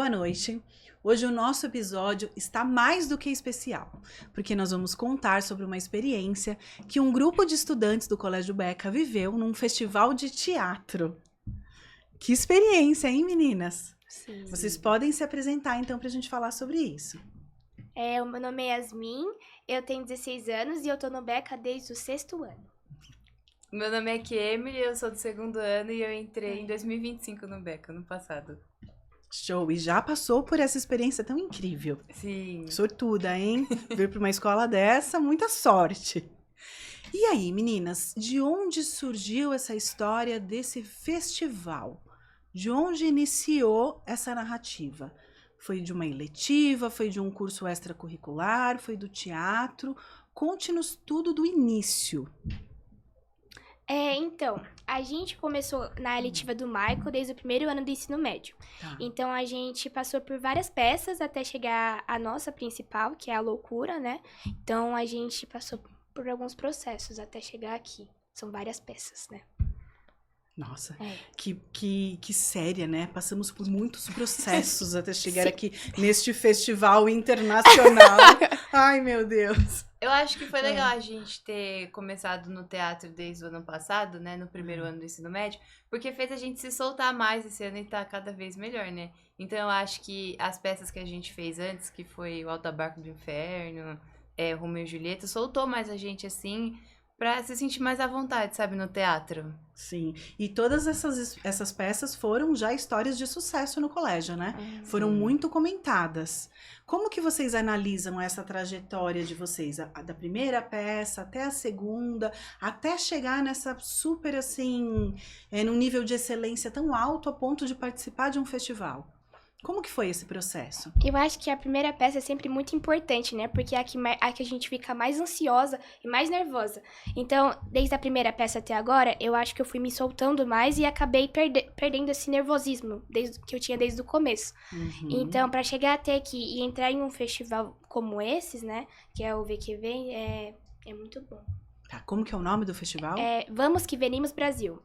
boa noite. Hoje o nosso episódio está mais do que especial, porque nós vamos contar sobre uma experiência que um grupo de estudantes do Colégio Beca viveu num festival de teatro. Que experiência, hein, meninas? Sim. Vocês podem se apresentar, então, para a gente falar sobre isso. O meu nome é Yasmin, eu tenho 16 anos e eu tô no Beca desde o 6º ano. Meu nome é Kemily, eu sou do 2º ano e eu entrei em 2025 no Beca, ano passado. Show! E já passou por essa experiência tão incrível. Sim. Sortuda, hein? Vir para uma escola dessa, muita sorte. E aí, meninas, de onde surgiu essa história desse festival? De onde iniciou essa narrativa? Foi de uma eletiva? Foi de um curso extracurricular? Foi do teatro? Conte-nos tudo do início. Então, a gente começou na eletiva do Michael desde o 1º ano do ensino médio. Tá. Então, a gente passou por várias peças até chegar à nossa principal, que é a Loucura, né? Então, a gente passou por alguns processos até chegar aqui. São várias peças, né? Nossa, É. que séria, né? Passamos por muitos processos até chegar Sim. aqui neste festival internacional. Ai, meu Deus. Eu acho que foi legal a gente ter começado no teatro desde o ano passado, né? No 1º ano do ensino médio, porque fez a gente se soltar mais esse ano e tá cada vez melhor, né? Então eu acho que as peças que a gente fez antes, que foi o Alto Barco do Inferno, Romeu e Julieta, soltou mais a gente assim, pra se sentir mais à vontade, sabe, no teatro. Sim, e todas essas peças foram já histórias de sucesso no colégio, né? Foram muito comentadas. Como que vocês analisam essa trajetória de vocês? Da primeira peça até a segunda, até chegar nessa super, assim, num nível de excelência tão alto a ponto de participar de um festival? Como que foi esse processo? Eu acho que a primeira peça é sempre muito importante, né? Porque é a que a gente fica mais ansiosa e mais nervosa. Então, desde a primeira peça até agora, eu acho que eu fui me soltando mais e acabei perdendo esse nervosismo que eu tinha desde o começo. Uhum. Então, para chegar até aqui e entrar em um festival como esses, né? Que é o VQV, é muito bom. Tá, como que é o nome do festival? Vamos que Venimos Brasil.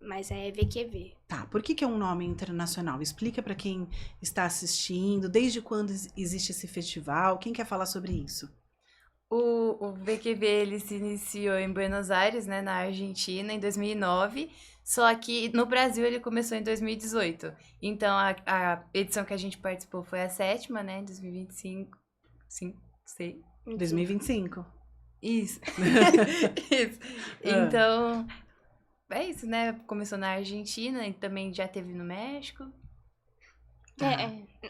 Mas é VQV. Tá, por que é um nome internacional? Explica para quem está assistindo, desde quando existe esse festival, quem quer falar sobre isso? O VQV, ele se iniciou em Buenos Aires, né, na Argentina, em 2009, só que no Brasil ele começou em 2018. Então, a edição que a gente participou foi a 7ª, né, em 2025, sei. 2025. Isso. Isso. Então, é isso, né, começou na Argentina e também já teve no México.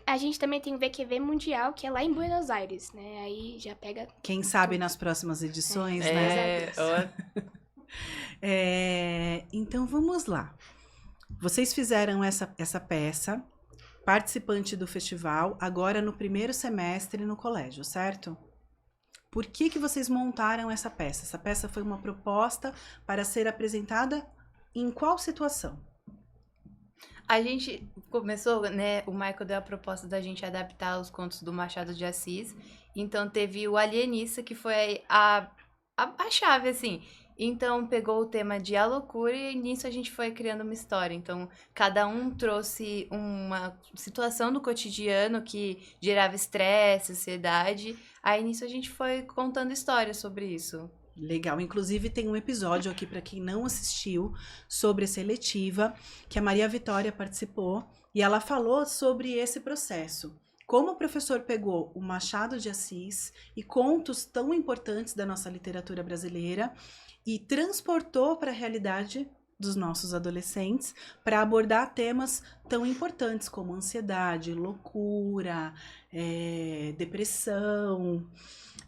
A gente também tem o VQV Mundial, que é lá em Buenos Aires, né? Aí já pega... Quem sabe nas próximas edições, né? Então vamos lá. Vocês fizeram essa peça, participante do festival, agora no 1º semestre no colégio, certo? Por que vocês montaram essa peça? Essa peça foi uma proposta para ser apresentada em qual situação? A gente começou, né, o Michael deu a proposta da gente adaptar os contos do Machado de Assis, então teve o Alienista, que foi a chave, assim. Então pegou o tema de A Loucura e nisso a gente foi criando uma história. Então cada um trouxe uma situação do cotidiano que gerava estresse, ansiedade. Aí nisso a gente foi contando histórias sobre isso. Legal, inclusive tem um episódio aqui para quem não assistiu sobre essa eletiva, que a Maria Vitória participou e ela falou sobre esse processo. Como o professor pegou o Machado de Assis e contos tão importantes da nossa literatura brasileira e transportou para a realidade dos nossos adolescentes para abordar temas tão importantes como ansiedade, loucura, depressão,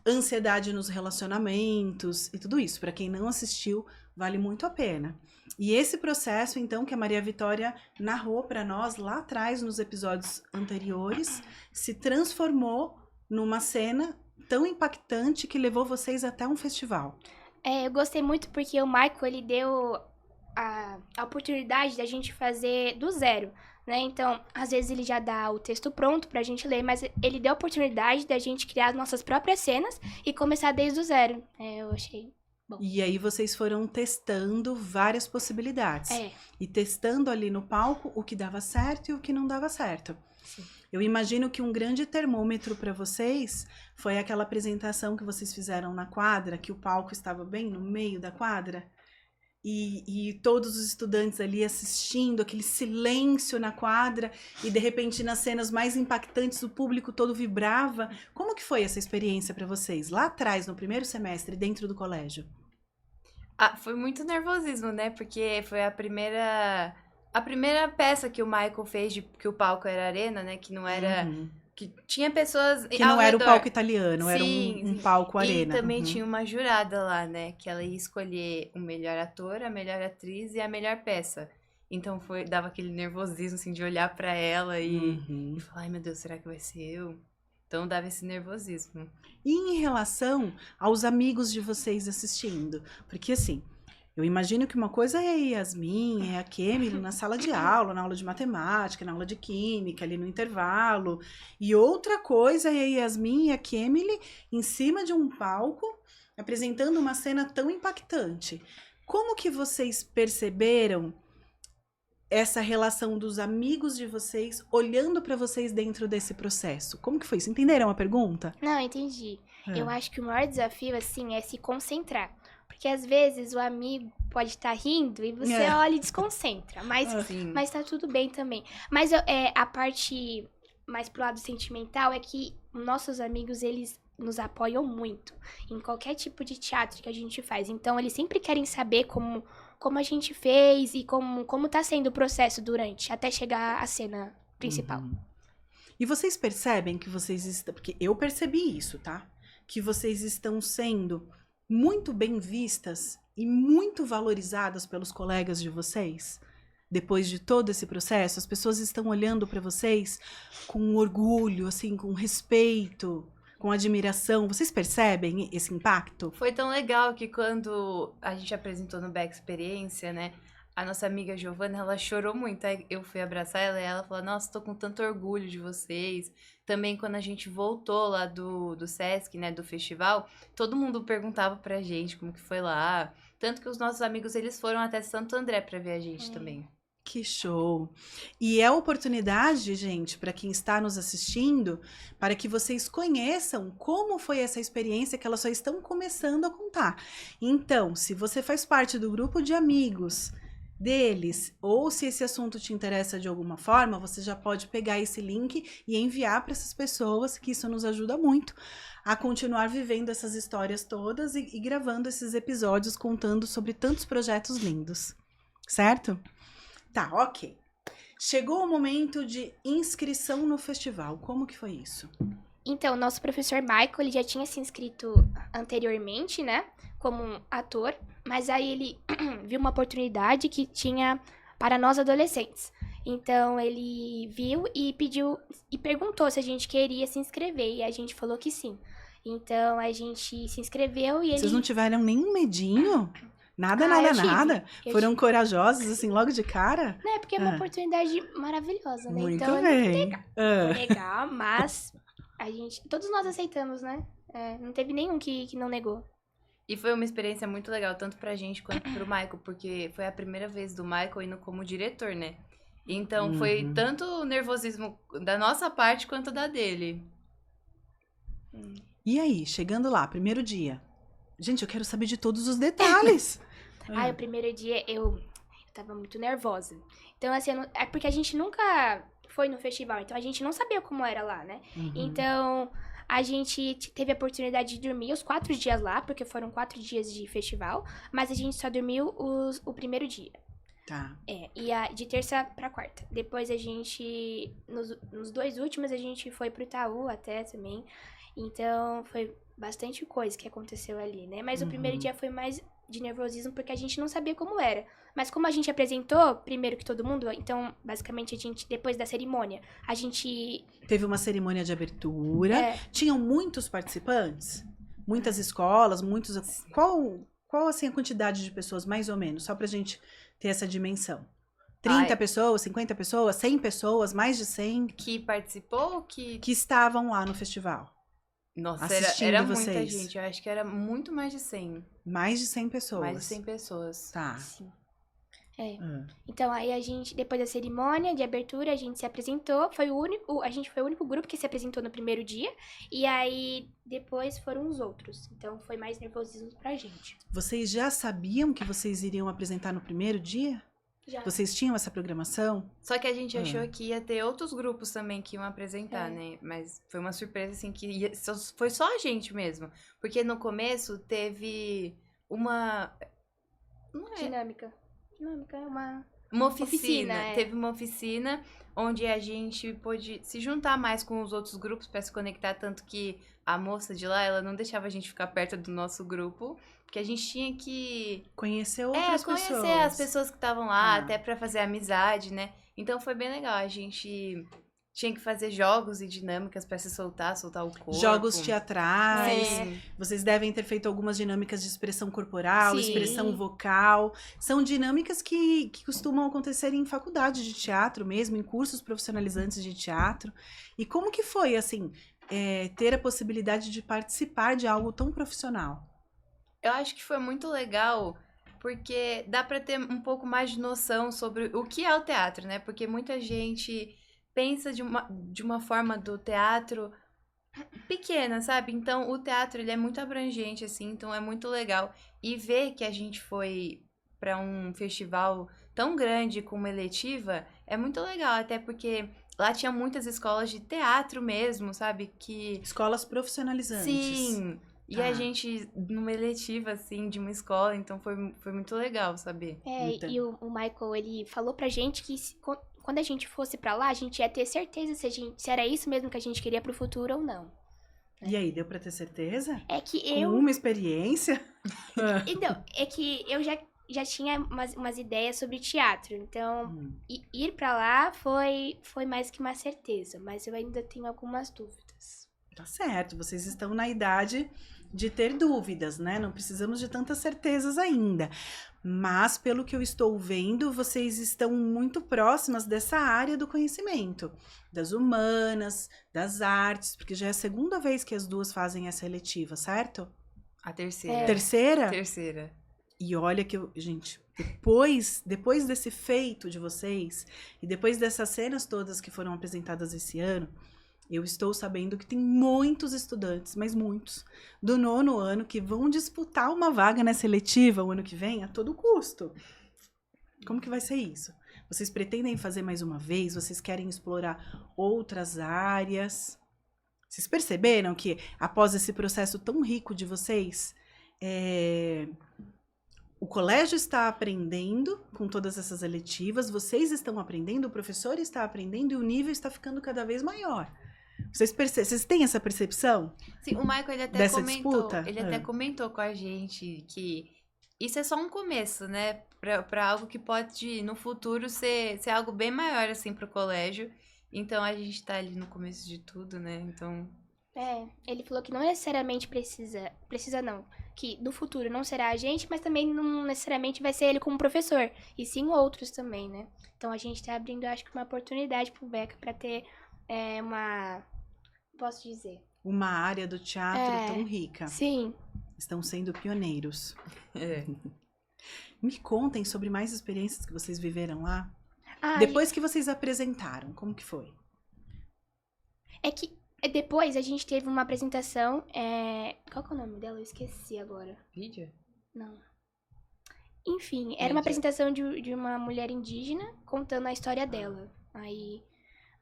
ansiedade nos relacionamentos e tudo isso. Para quem não assistiu, vale muito a pena. E esse processo, então, que a Maria Vitória narrou para nós lá atrás, nos episódios anteriores, se transformou numa cena tão impactante que levou vocês até um festival. Eu gostei muito porque o Michael, ele deu a oportunidade da gente fazer do zero, né? Então, às vezes ele já dá o texto pronto pra gente ler, mas ele deu a oportunidade da gente criar nossas próprias cenas e começar desde o zero. Eu achei bom. E aí vocês foram testando várias possibilidades. E testando ali no palco o que dava certo e o que não dava certo. Sim. Eu imagino que um grande termômetro para vocês foi aquela apresentação que vocês fizeram na quadra, que o palco estava bem no meio da quadra. E todos os estudantes ali assistindo, aquele silêncio na quadra, e de repente nas cenas mais impactantes o público todo vibrava. Como que foi essa experiência para vocês, lá atrás, no primeiro semestre, dentro do colégio? Ah, foi muito nervosismo, né? Porque foi a primeira peça que o Michael fez, que o palco era arena, né? Que não era... Uhum. Que tinha pessoas Que ao não era o redor. palco italiano, era Sim, um palco arena. E também Uhum. tinha uma jurada lá, né? Que ela ia escolher o melhor ator, a melhor atriz e a melhor peça. Então dava aquele nervosismo, assim, de olhar pra ela e falar, ai meu Deus, será que vai ser eu? Então dava esse nervosismo. E em relação aos amigos de vocês assistindo? Porque assim, eu imagino que uma coisa é a Yasmin, é a Kemily na sala de aula, na aula de matemática, na aula de química, ali no intervalo. E outra coisa é a Yasmin e a Kemily em cima de um palco, apresentando uma cena tão impactante. Como que vocês perceberam essa relação dos amigos de vocês olhando para vocês dentro desse processo? Como que foi isso? Entenderam a pergunta? Não, entendi. É. Eu acho que o maior desafio, assim, é se concentrar. Porque às vezes o amigo pode estar rindo e você olha e desconcentra. Mas tá tudo bem também. Mas a parte mais pro lado sentimental é que nossos amigos, eles nos apoiam muito em qualquer tipo de teatro que a gente faz. Então, eles sempre querem saber como a gente fez e como tá sendo o processo durante, até chegar à cena principal. Uhum. E vocês percebem que vocês estão... Porque eu percebi isso, tá? Que vocês estão sendo muito bem vistas e muito valorizadas pelos colegas de vocês. Depois de todo esse processo, as pessoas estão olhando para vocês com orgulho, assim, com respeito, com admiração. Vocês percebem esse impacto? Foi tão legal que quando a gente apresentou no Back Experiência, né? A nossa amiga Giovana, ela chorou muito. Aí eu fui abraçar ela e ela falou, nossa, tô com tanto orgulho de vocês. Também quando a gente voltou lá do Sesc, né, do festival, todo mundo perguntava pra gente como que foi lá. Tanto que os nossos amigos, eles foram até Santo André pra ver a gente também. Que show! E é oportunidade, gente, para quem está nos assistindo, para que vocês conheçam como foi essa experiência que elas só estão começando a contar. Então, se você faz parte do grupo de amigos deles, ou se esse assunto te interessa de alguma forma, você já pode pegar esse link e enviar para essas pessoas, que isso nos ajuda muito a continuar vivendo essas histórias todas e gravando esses episódios contando sobre tantos projetos lindos, certo? Tá, ok. Chegou o momento de inscrição no festival. Como que foi isso? Então, nosso professor Michael, ele já tinha se inscrito anteriormente, né? Como ator. Mas aí ele viu uma oportunidade que tinha para nós adolescentes. Então, ele viu e pediu e perguntou se a gente queria se inscrever. E a gente falou que sim. Então, a gente se inscreveu e ele... Vocês não tiveram nenhum medinho? Nada, eu Foram tive. corajosos, assim, logo de cara? Não, é porque é uma oportunidade maravilhosa, né? Muito então, bem. é legal, mas todos nós aceitamos, né? Não teve nenhum que não negou. E foi uma experiência muito legal, tanto pra gente quanto pro Michael, porque foi a primeira vez do Michael indo como diretor, né? Então foi tanto o nervosismo da nossa parte quanto da dele. E aí, chegando lá, primeiro dia? Gente, eu quero saber de todos os detalhes. O primeiro dia eu tava muito nervosa. Então, assim, é porque a gente nunca foi no festival, então a gente não sabia como era lá, né? Então, a gente teve a oportunidade de dormir os 4 dias lá, porque foram 4 dias de festival, mas a gente só dormiu o primeiro dia. Tá. E de terça pra quarta. Depois a gente, nos 2 últimos, a gente foi pro Itaú até também. Então, foi bastante coisa que aconteceu ali, né? Mas o primeiro dia foi mais de nervosismo, porque a gente não sabia como era. Mas como a gente apresentou primeiro que todo mundo, então, basicamente, depois da cerimônia, a gente... Teve uma cerimônia de abertura. Tinham muitos participantes? Muitas escolas, muitos... Qual, assim, a quantidade de pessoas, mais ou menos? Só pra gente ter essa dimensão. 30 pessoas, 50 pessoas, 100 pessoas, mais de 100? Que participou? Que estavam lá no festival. Nossa, assistindo era vocês. muita gente. Eu acho que era muito mais de 100. Mais de 100 pessoas. Mais de 100 pessoas. Tá. Sim. Então, aí a gente, depois da cerimônia de abertura, a gente se apresentou. A gente foi o único grupo que se apresentou no primeiro dia. E aí, depois foram os outros. Então, foi mais nervosismo pra gente. Vocês já sabiam que vocês iriam apresentar no primeiro dia? Já. Vocês tinham essa programação? Só que a gente achou que ia ter outros grupos também que iam apresentar, né? Mas foi uma surpresa, assim, que foi só a gente mesmo. Porque no começo teve uma... Não é... Dinâmica é Uma oficina. é. Teve uma oficina onde a gente pôde se juntar mais com os outros grupos para se conectar, tanto que a moça de lá, ela não deixava a gente ficar perto do nosso grupo, porque a gente tinha que Conhecer outras conhecer pessoas. as pessoas que estavam lá, até para fazer amizade, né? Então foi bem legal, a gente tinha que fazer jogos e dinâmicas para se soltar o corpo. Jogos teatrais. Sim. Vocês devem ter feito algumas dinâmicas de expressão corporal, Sim. expressão vocal. São dinâmicas que costumam acontecer em faculdade de teatro mesmo, em cursos profissionalizantes de teatro. E como que foi, assim, ter a possibilidade de participar de algo tão profissional? Eu acho que foi muito legal, porque dá para ter um pouco mais de noção sobre o que é o teatro, né? Porque muita gente pensa de uma forma do teatro pequena, sabe? Então, o teatro, ele é muito abrangente, assim, então é muito legal. E ver que a gente foi para um festival tão grande com uma eletiva é muito legal, até porque lá tinha muitas escolas de teatro mesmo, sabe? Escolas profissionalizantes. Sim. E a gente, numa eletiva, assim, de uma escola, então foi muito legal saber. Então. E o Michael, ele falou pra gente que quando a gente fosse pra lá, a gente ia ter certeza se era isso mesmo que a gente queria pro futuro ou não. E aí, deu pra ter certeza? É que Com uma experiência? Então, é que eu já tinha umas ideias sobre teatro. Então, ir pra lá foi mais que uma certeza. Mas eu ainda tenho algumas dúvidas. Tá certo, vocês estão na idade de ter dúvidas, né? Não precisamos de tantas certezas ainda. Mas, pelo que eu estou vendo, vocês estão muito próximas dessa área do conhecimento. Das humanas, das artes, porque já é a segunda vez que as duas fazem essa eletiva, certo? A terceira. Terceira? Terceira. E olha que gente, depois desse feito de vocês, e depois dessas cenas todas que foram apresentadas esse ano, eu estou sabendo que tem muitos estudantes, mas muitos, do 9º ano que vão disputar uma vaga nessa eletiva o ano que vem a todo custo. Como que vai ser isso? Vocês pretendem fazer mais uma vez? Vocês querem explorar outras áreas? Vocês perceberam que após esse processo tão rico de vocês, o colégio está aprendendo com todas essas eletivas, vocês estão aprendendo, o professor está aprendendo e o nível está ficando cada vez maior. Vocês têm essa percepção? Sim, o Michael, ele até dessa comentou, disputa? ele até comentou com a gente que isso é só um começo, né? Pra algo que pode, no futuro, ser algo bem maior, assim, pro colégio. Então, a gente tá ali no começo de tudo, né? Então... ele falou que não necessariamente precisa não, que no futuro não será a gente, mas também não necessariamente vai ser ele como professor, e sim outros também, né? Então, a gente tá abrindo, acho que uma oportunidade pro Beca pra ter posso dizer? Uma área do teatro tão rica. Sim. Estão sendo pioneiros. Me contem sobre mais experiências que vocês viveram lá. Depois que vocês apresentaram, como que foi? É que depois a gente teve uma apresentação, qual que é o nome dela? Eu esqueci agora. Lídia? Não. Enfim, era uma apresentação de uma mulher indígena contando a história dela. Aí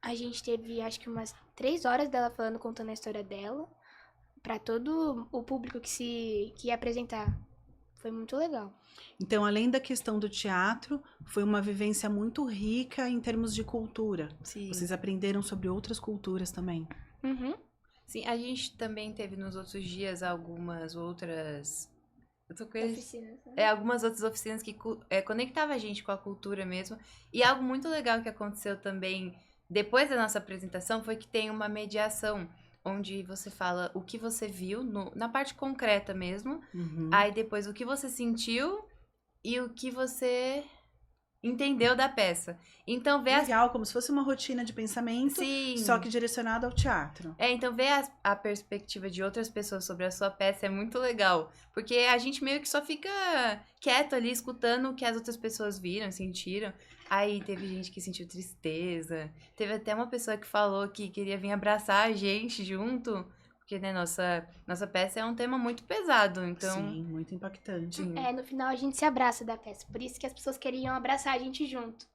a gente teve, acho que umas 3 horas dela contando a história dela pra todo o público que ia apresentar. Foi muito legal. Então, além da questão do teatro, foi uma vivência muito rica em termos de cultura. Sim. Vocês aprenderam sobre outras culturas também. Uhum. Sim, a gente também teve nos outros dias algumas outras... Oficinas, né? Algumas outras oficinas que conectavam a gente com a cultura mesmo. E algo muito legal que aconteceu também depois da nossa apresentação foi que tem uma mediação, onde você fala o que você viu na parte concreta mesmo. Aí depois o que você sentiu e o que você entendeu da peça. Então, ver as... Legal, como se fosse uma rotina de pensamento, Sim. só que direcionada ao teatro. Então ver a perspectiva de outras pessoas sobre a sua peça é muito legal. Porque a gente meio que só fica quieto ali, escutando o que as outras pessoas viram, sentiram. Aí teve gente que sentiu tristeza. Teve até uma pessoa que falou que queria vir abraçar a gente junto. Porque, né, nossa peça é um tema muito pesado, então... Sim, muito impactante. Sim. No final a gente se abraça da peça. Por isso que as pessoas queriam abraçar a gente junto.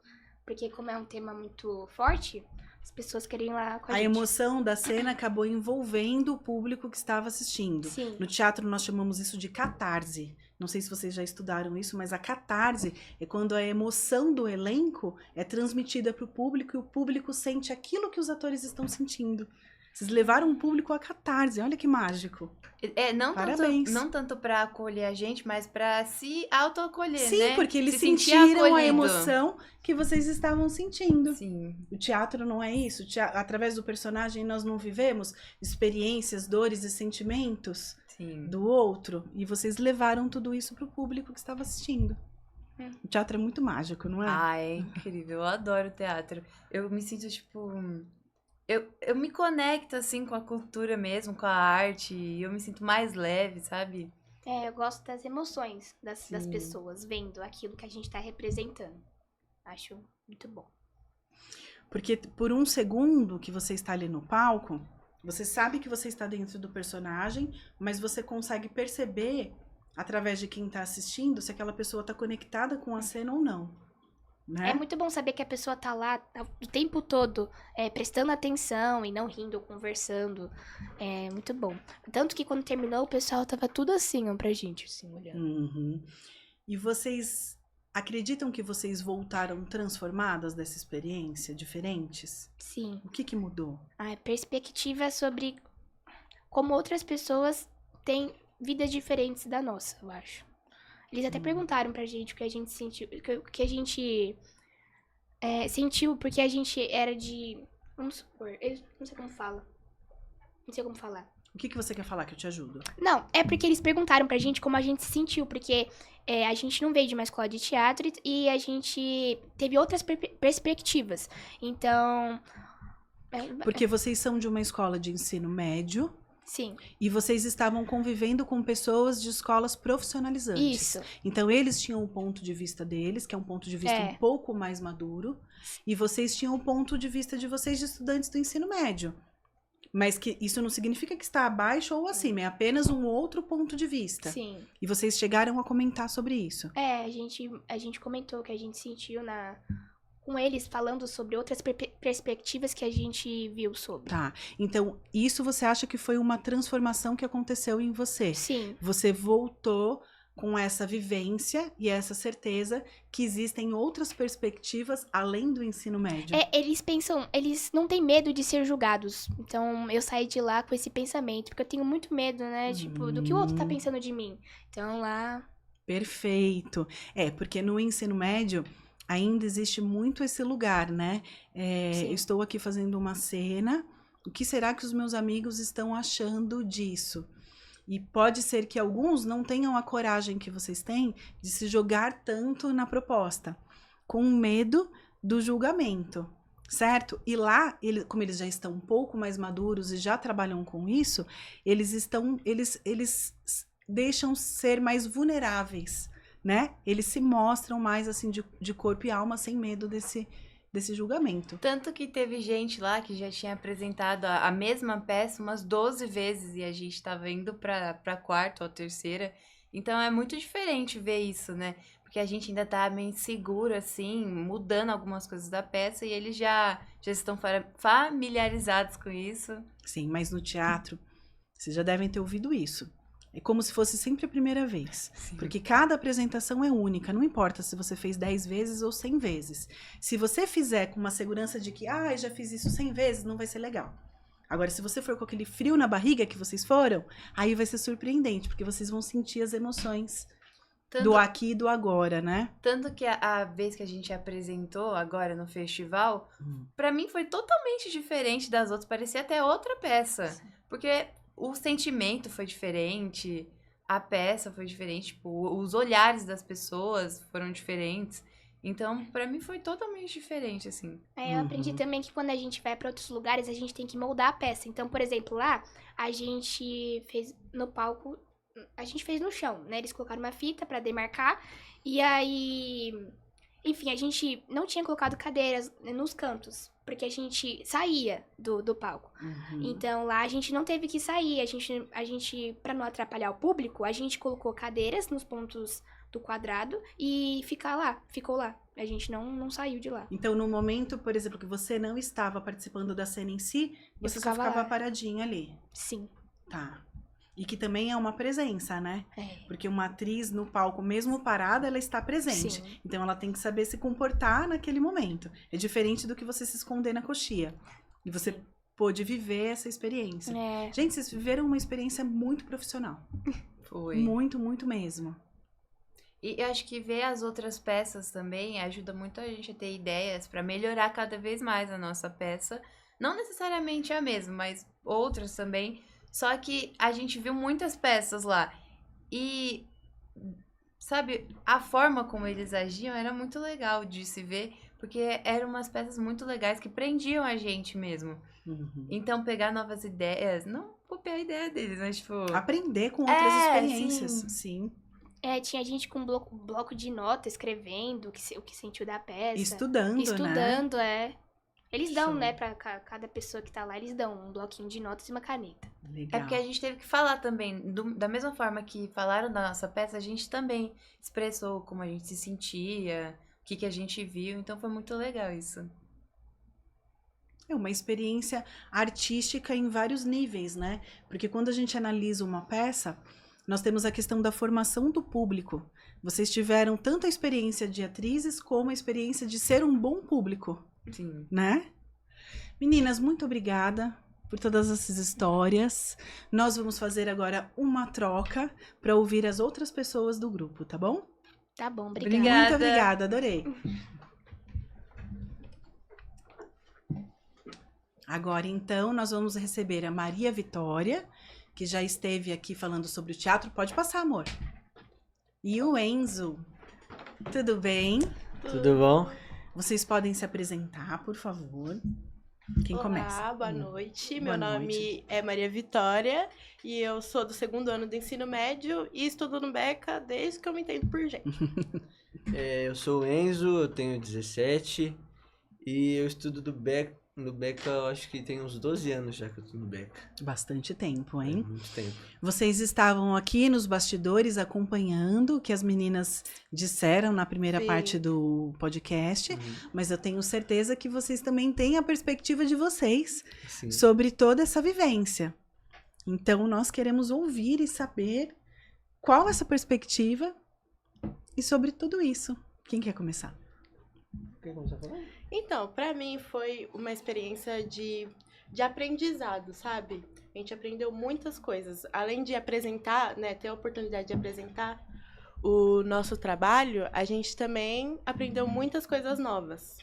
Porque como é um tema muito forte, as pessoas queriam ir lá com a A gente. emoção da cena acabou envolvendo o público que estava assistindo. Sim. No teatro nós chamamos isso de catarse. Não sei se vocês já estudaram isso, mas a catarse é quando a emoção do elenco é transmitida para o público e o público sente aquilo que os atores estão sentindo. Vocês levaram o público à catarse, olha que mágico. Parabéns. Não tanto pra acolher a gente, mas pra se autoacolher, Sim, né? porque eles Se sentir sentiram a acolhido. emoção que vocês estavam sentindo. Sim. O teatro não é isso. Através do personagem nós não vivemos experiências, dores e sentimentos Sim. do outro. E vocês levaram tudo isso pro público que estava assistindo. O teatro é muito mágico, não é? É incrível. Eu adoro teatro. Eu me sinto, tipo... Eu me conecto, assim, com a cultura mesmo, com a arte. E eu me sinto mais leve, sabe? Eu gosto das emoções das Sim. pessoas vendo aquilo que a gente tá representando. Acho muito bom. Porque por um segundo que você está ali no palco, você sabe que você está dentro do personagem, mas você consegue perceber, através de quem está assistindo, se aquela pessoa está conectada com a cena ou não. Né? É muito bom saber que a pessoa tá lá o tempo todo prestando atenção e não rindo ou conversando. É muito bom. Tanto que quando terminou, o pessoal tava tudo assim, ó, pra gente, assim, olhando. Uhum. E vocês acreditam que vocês voltaram transformadas dessa experiência, diferentes? Sim. O que mudou? A perspectiva sobre como outras pessoas têm vidas diferentes da nossa, eu acho. Eles até perguntaram pra gente o que a gente sentiu, o que a gente sentiu, porque a gente era de... Vamos supor, eu não sei como fala. Não sei como falar. O que você quer falar que eu te ajudo? Não, é porque eles perguntaram pra gente como a gente se sentiu, porque a gente não veio de uma escola de teatro e a gente teve outras perspectivas. Então... Porque vocês são de uma escola de ensino médio... Sim. E vocês estavam convivendo com pessoas de escolas profissionalizantes. Isso. Então, eles tinham o ponto de vista deles, que é um ponto de vista um pouco mais maduro. E vocês tinham o ponto de vista de vocês, de estudantes do ensino médio. Mas que isso não significa que está abaixo ou acima. É apenas um outro ponto de vista. Sim. E vocês chegaram a comentar sobre isso. A gente comentou que a gente sentiu com eles falando sobre outras perspectivas que a gente viu sobre. Tá. Então, isso você acha que foi uma transformação que aconteceu em você? Sim. Você voltou com essa vivência e essa certeza que existem outras perspectivas além do ensino médio. Eles não têm medo de ser julgados. Então, eu saí de lá com esse pensamento, porque eu tenho muito medo, né, tipo, do que o outro tá pensando de mim. Então, lá... Perfeito. Porque no ensino médio... ainda existe muito esse lugar, né? Eu estou aqui fazendo uma cena, o que será que os meus amigos estão achando disso? E pode ser que alguns não tenham a coragem que vocês têm de se jogar tanto na proposta, com medo do julgamento, certo? E lá, como eles já estão um pouco mais maduros e já trabalham com isso, eles deixam ser mais vulneráveis, né? Eles se mostram mais assim de corpo e alma, sem medo desse julgamento. Tanto que teve gente lá que já tinha apresentado a mesma peça umas 12 vezes e a gente tava indo pra quarta ou terceira. Então é muito diferente ver isso, né? Porque a gente ainda tá meio inseguro, assim, mudando algumas coisas da peça e eles já estão familiarizados com isso. Sim, mas no teatro, vocês já devem ter ouvido isso. É como se fosse sempre a primeira vez. Sim. Porque cada apresentação é única. Não importa se você fez 10 vezes ou 100 vezes. Se você fizer com uma segurança de que, já fiz isso 100 vezes, não vai ser legal. Agora, se você for com aquele frio na barriga que vocês foram, aí vai ser surpreendente, porque vocês vão sentir as emoções do aqui e do agora, né? Tanto que a vez que a gente apresentou agora no festival, pra mim foi totalmente diferente das outras. Parecia até outra peça. Sim. Porque... o sentimento foi diferente, a peça foi diferente, tipo, os olhares das pessoas foram diferentes. Então, pra mim foi totalmente diferente, assim. Eu aprendi também que quando a gente vai pra outros lugares, a gente tem que moldar a peça. Então, por exemplo, lá, a gente fez no palco, a gente fez no chão, né? Eles colocaram uma fita pra demarcar, e aí, enfim, a gente não tinha colocado cadeiras nos cantos, porque a gente saía do palco. Então, lá a gente não teve que sair, a gente, pra não atrapalhar o público, a gente colocou cadeiras nos pontos do quadrado e ficou lá. A gente não saiu de lá. Então, no momento, por exemplo, que você não estava participando da cena em si, você só ficava ficava lá. paradinha ali. Sim. Tá. E que também é uma presença, né? É. Porque uma atriz no palco, mesmo parada, ela está presente. Sim. Então, ela tem que saber se comportar naquele momento. É diferente do que você se esconder na coxia. E você pôde viver essa experiência. É. Gente, vocês viveram uma experiência muito profissional. Foi. Muito, muito mesmo. E eu acho que ver as outras peças também ajuda muito a gente a ter ideias pra melhorar cada vez mais a nossa peça. Não necessariamente a mesma, mas outras também. Só que a gente viu muitas peças lá. E, sabe, a forma como eles agiam era muito legal de se ver, porque eram umas peças muito legais que prendiam a gente mesmo. Então, pegar novas ideias, não copiar a ideia deles, mas tipo... Aprender com outras experiências, sim. sim. Tinha gente com bloco de nota escrevendo o que sentiu da peça. Estudando, né? Eles dão, Show. né, pra cada pessoa que tá lá, eles dão um bloquinho de notas e uma caneta. Legal. É porque a gente teve que falar também, da mesma forma que falaram da nossa peça, a gente também expressou como a gente se sentia, o que a gente viu, então foi muito legal isso. É uma experiência artística em vários níveis, né? Porque quando a gente analisa uma peça, nós temos a questão da formação do público. Vocês tiveram tanto a experiência de atrizes como a experiência de ser um bom público, Sim. né? Meninas, muito obrigada por todas essas histórias. Nós vamos fazer agora uma troca para ouvir as outras pessoas do grupo, tá bom? Tá bom, obrigada. Obrigada. Muito obrigada, adorei. Agora, então, nós vamos receber a Maria Vitória, que já esteve aqui falando sobre o teatro. Pode passar, amor. E o Enzo. Tudo bem? Tudo bom? Vocês podem se apresentar, por favor. Quem Olá, começa? boa noite. Boa Meu nome noite. é Maria Vitória e eu sou do 2º ano do ensino médio e estudo no Beca desde que eu me entendo por gente. Eu sou o Enzo, eu tenho 17 e eu estudo no Beca, eu acho que tem uns 12 anos já que eu tô no Beca. Bastante tempo, Faz hein? muito tempo. Vocês estavam aqui nos bastidores acompanhando o que as meninas disseram na primeira Sim. parte do podcast, Uhum. mas eu tenho certeza que vocês também têm a perspectiva de vocês Sim. sobre toda essa vivência. Então, nós queremos ouvir e saber qual é essa perspectiva e sobre tudo isso. Quem quer começar? Quer começar a falar? Então, pra mim foi uma experiência de aprendizado, sabe? A gente aprendeu muitas coisas. Além de apresentar, né, ter a oportunidade de apresentar o nosso trabalho, a gente também aprendeu muitas coisas novas.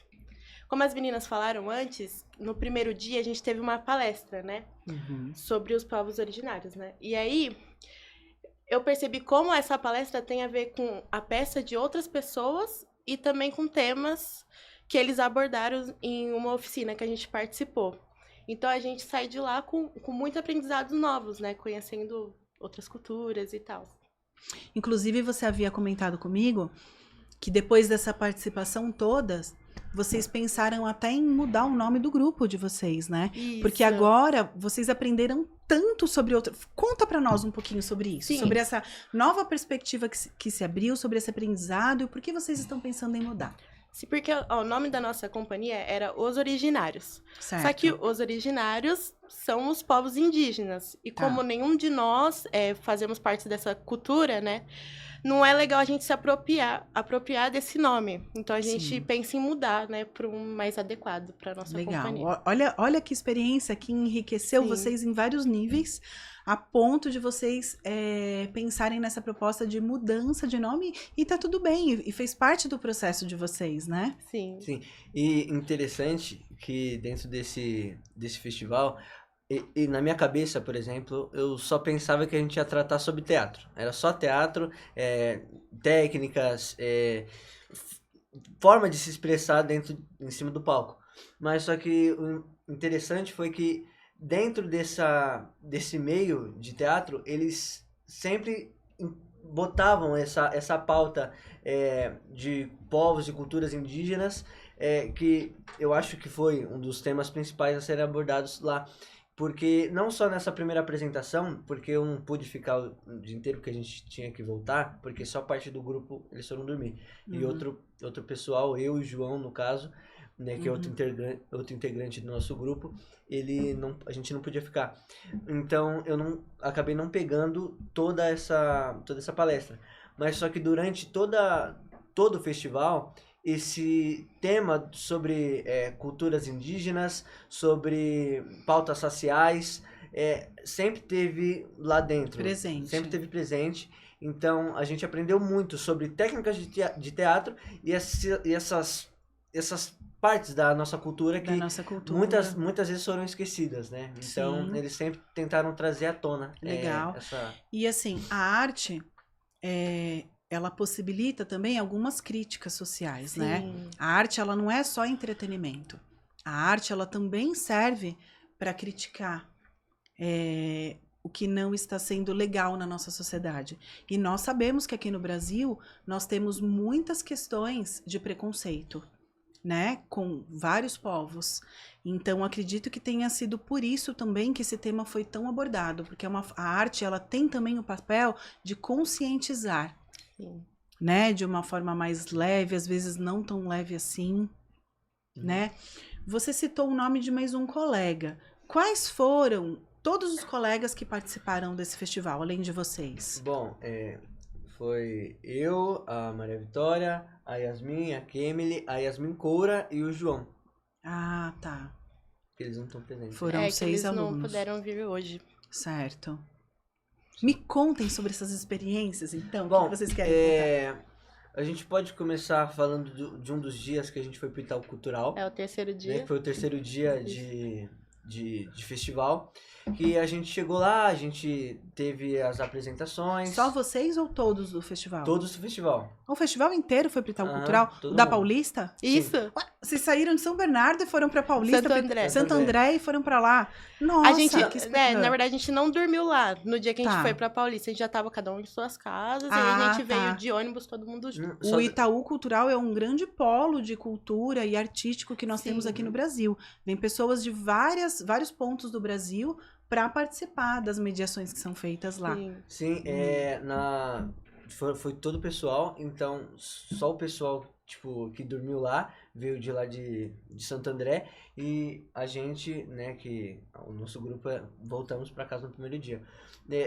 Como as meninas falaram antes, no primeiro dia a gente teve uma palestra, né? Sobre os povos originários, né? E aí, eu percebi como essa palestra tem a ver com a peça de outras pessoas e também com temas que eles abordaram em uma oficina que a gente participou. Então, a gente sai de lá com muitos aprendizados novos, né? Conhecendo outras culturas e tal. Inclusive, você havia comentado comigo que depois dessa participação toda, vocês pensaram até em mudar o nome do grupo de vocês, né? Isso. Porque agora vocês aprenderam tanto sobre outra... Conta pra nós um pouquinho sobre isso, Sim. sobre essa nova perspectiva que se abriu, sobre esse aprendizado e por que vocês estão pensando em mudar. Sim, porque ó, o nome da nossa companhia era Os Originários. Certo? Só que os originários são os povos indígenas. E Tá. como nenhum de nós fazemos parte dessa cultura, né? Não é legal a gente se apropriar desse nome. Então a gente Sim. pensa em mudar, né, para um mais adequado para nossa Legal. companhia. Olha que experiência que enriqueceu Sim. vocês em vários níveis, a ponto de vocês pensarem nessa proposta de mudança de nome e tá tudo bem, e fez parte do processo de vocês, né? Sim. Sim, e interessante que dentro desse festival, e na minha cabeça, por exemplo, eu só pensava que a gente ia tratar sobre teatro. Era só teatro, técnicas, forma de se expressar em cima do palco. Mas só que o interessante foi que dentro desse meio de teatro, eles sempre botavam essa pauta de povos e culturas indígenas, que eu acho que foi um dos temas principais a serem abordados lá. Porque não só nessa primeira apresentação, porque eu não pude ficar o dia inteiro, porque a gente tinha que voltar, porque só parte do grupo eles foram dormir. E outro pessoal, eu e o João, no caso, né, que é outro integrante do nosso grupo, a gente não podia ficar. Então acabei não pegando toda essa palestra. Mas só que durante todo o festival, esse tema sobre culturas indígenas, sobre pautas raciais, sempre teve lá dentro. Presente. Sempre teve presente. Então, a gente aprendeu muito sobre técnicas de teatro e essas partes da nossa cultura que muitas vezes foram esquecidas, né? Então, Sim. eles sempre tentaram trazer à tona. Legal. E assim, a arte, ela possibilita também algumas críticas sociais, né? A arte, ela não é só entretenimento. A arte, ela também serve para criticar o que não está sendo legal na nossa sociedade. E nós sabemos que aqui no Brasil, nós temos muitas questões de preconceito, né? Com vários povos. Então, acredito que tenha sido por isso também que esse tema foi tão abordado, porque a arte, ela tem também o papel de conscientizar. Sim. Né, de uma forma mais leve, às vezes não tão leve assim, né? Você citou o nome de mais um colega. Quais foram todos os colegas que participaram desse festival, além de vocês? Bom, foi eu, a Maria Vitória, a Yasmin, a Kemily, a Yasmin Coura e o João. Ah, tá. Eles não estão presentes. Foram que 6 eles alunos. não puderam vir hoje. Certo. Me contem sobre essas experiências, então. Bom, o que vocês querem contar? a gente pode começar falando de um dos dias que a gente foi pro Itaú Cultural. É o terceiro Né, dia. que foi o terceiro dia de festival. Que a gente chegou lá, a gente teve as apresentações. Só vocês ou todos do festival? Todos do festival. O festival inteiro foi pro Itaú Aham, Cultural? todo O da mundo. Paulista? Isso. Ué, vocês saíram de São Bernardo e foram pra Paulista? Santo André. Santo André e foram pra lá. Nossa, A gente, que na verdade, a gente não dormiu lá no dia que a gente Tá. foi pra Paulista. A gente já tava cada um em suas casas. E aí Ah, a gente tá. veio de ônibus, todo mundo junto. O Itaú Cultural é um grande polo de cultura e artístico que nós Sim. temos aqui no Brasil. Vem pessoas de vários pontos do Brasil para participar das mediações que são feitas lá. Sim. Sim, foi todo o pessoal, então só o pessoal tipo, que dormiu lá, veio de lá de Santo André, e a gente, né, o nosso grupo, voltamos para casa no primeiro dia.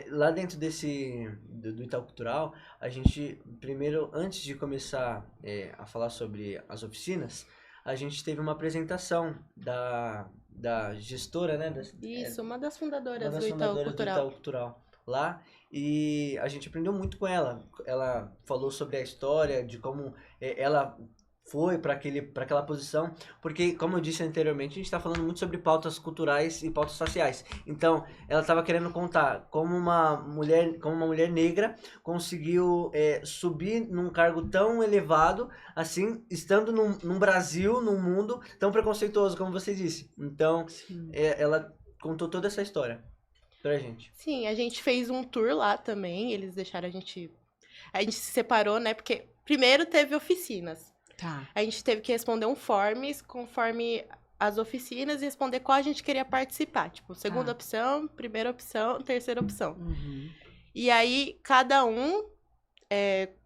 Lá dentro do Itaú Cultural, a gente, primeiro, antes de começar a falar sobre as oficinas, a gente teve uma apresentação da gestora, né? Isso, uma das fundadoras, Uma das do Itaú fundadoras Cultural. do Itaú Cultural lá, e a gente aprendeu muito com ela. Ela falou sobre a história, de como ela foi para aquela posição, porque, como eu disse anteriormente, a gente está falando muito sobre pautas culturais e pautas sociais. Então, ela estava querendo contar como uma mulher negra conseguiu subir num cargo tão elevado, assim, estando num Brasil, num mundo tão preconceituoso, como você disse. Então, ela contou toda essa história pra gente. Sim, a gente fez um tour lá também, eles deixaram a gente se separou, né, porque primeiro teve oficinas. Tá. A gente teve que responder um forms conforme as oficinas e responder qual a gente queria participar. Tipo, segunda opção, primeira opção, terceira opção. Uhum. E aí, cada um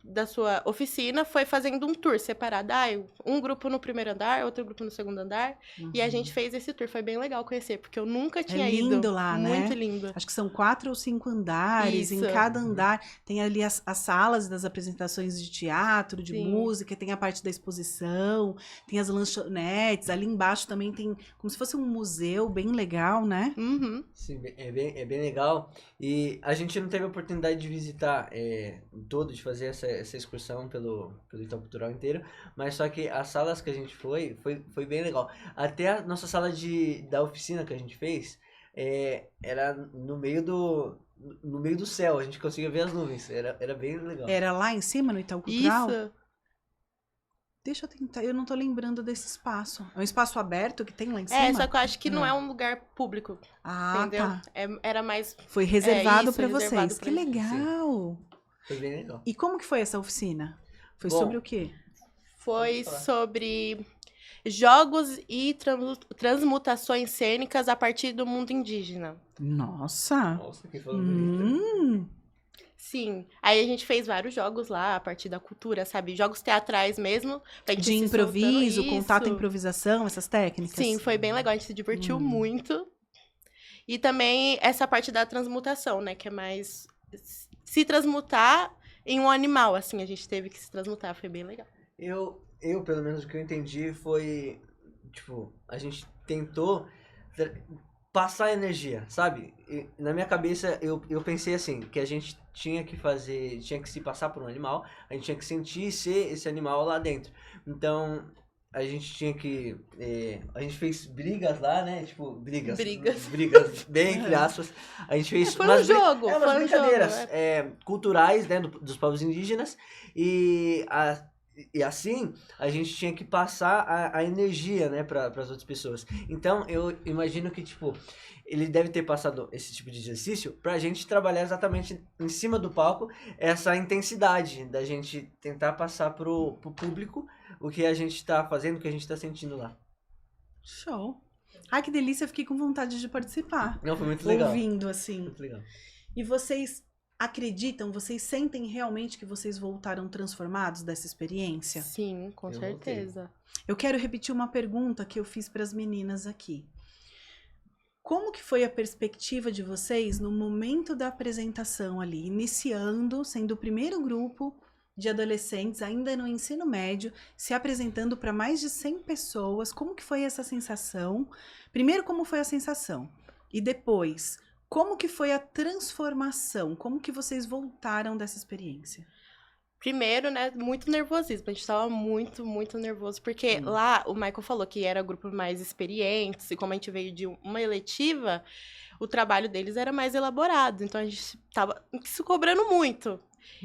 da sua oficina foi fazendo um tour separado. Um grupo no primeiro andar, outro grupo no segundo andar. Uhum. E a gente fez esse tour. Foi bem legal conhecer, porque eu nunca tinha ido. lindo lá, né? Muito lindo. Acho que são 4 ou 5 andares. Isso. Em cada andar tem ali as salas das apresentações de teatro, de Sim. música, tem a parte da exposição, tem as lanchonetes. Ali embaixo também tem como se fosse um museu bem legal, né? Uhum. Sim, é bem legal. E a gente não teve a oportunidade de visitar de fazer essa excursão pelo Itaú Cultural inteiro, mas só que as salas que a gente foi bem legal. Até a nossa sala da oficina que a gente fez era no meio do céu, a gente conseguia ver as nuvens, era bem legal. Era lá em cima no Itaú Cultural? Isso. Deixa eu tentar, eu não tô lembrando desse espaço. É um espaço aberto que tem lá em cima? Só que eu acho que não Não. é um lugar público, Ah, entendeu? tá. Era mais... Foi reservado isso, pra reservado vocês. pra Que gente. legal! Foi bem legal. E como que foi essa oficina? Foi Bom, sobre o quê? Foi Pode falar. sobre jogos e transmutações cênicas a partir do mundo indígena. Nossa! Nossa, que falou bonito. Sim. Aí a gente fez vários jogos lá, a partir da cultura, sabe? Jogos teatrais mesmo. Pra gente De se improviso, soltando. contato, Isso. improvisação, essas técnicas? Sim, foi bem legal. A gente se divertiu Hum. muito. E também essa parte da transmutação, né? Que é mais se transmutar em um animal, assim. A gente teve que se transmutar. Foi bem legal. Eu, pelo menos, o que eu entendi foi, tipo, a gente tentou passar energia, sabe? E, na minha cabeça, eu pensei assim, que a gente tinha que se passar por um animal, a gente tinha que sentir ser esse animal lá dentro. Então, a gente tinha que... a gente fez brigas lá, né? Tipo, brigas. Brigas, bem entre aspas. A gente fez Foi um jogo. umas Foi um brincadeiras jogo. culturais, né? Dos povos indígenas. E assim, a gente tinha que passar a energia, né, para as outras pessoas. Então, eu imagino que, tipo, ele deve ter passado esse tipo de exercício pra gente trabalhar exatamente em cima do palco essa intensidade da gente tentar passar pro público o que a gente tá fazendo, o que a gente tá sentindo lá. Show! Ai, que delícia, fiquei com vontade de participar. Não, foi muito legal. Ouvindo, assim. Muito legal. E vocês acreditam, vocês sentem realmente que vocês voltaram transformados dessa experiência? Sim, com Eu certeza. Eu quero repetir uma pergunta que eu fiz para as meninas aqui. Como que foi a perspectiva de vocês no momento da apresentação ali, iniciando, sendo o primeiro grupo de adolescentes, ainda no ensino médio, se apresentando para mais de 100 pessoas? Como que foi essa sensação? Primeiro, como foi a sensação? E depois, como que foi a transformação? Como que vocês voltaram dessa experiência? Primeiro, né, muito nervosismo. A gente tava muito, muito nervoso. Porque lá, o Michael falou que era grupo mais experientes. E como a gente veio de uma eletiva, o trabalho deles era mais elaborado. Então, a gente tava se cobrando muito.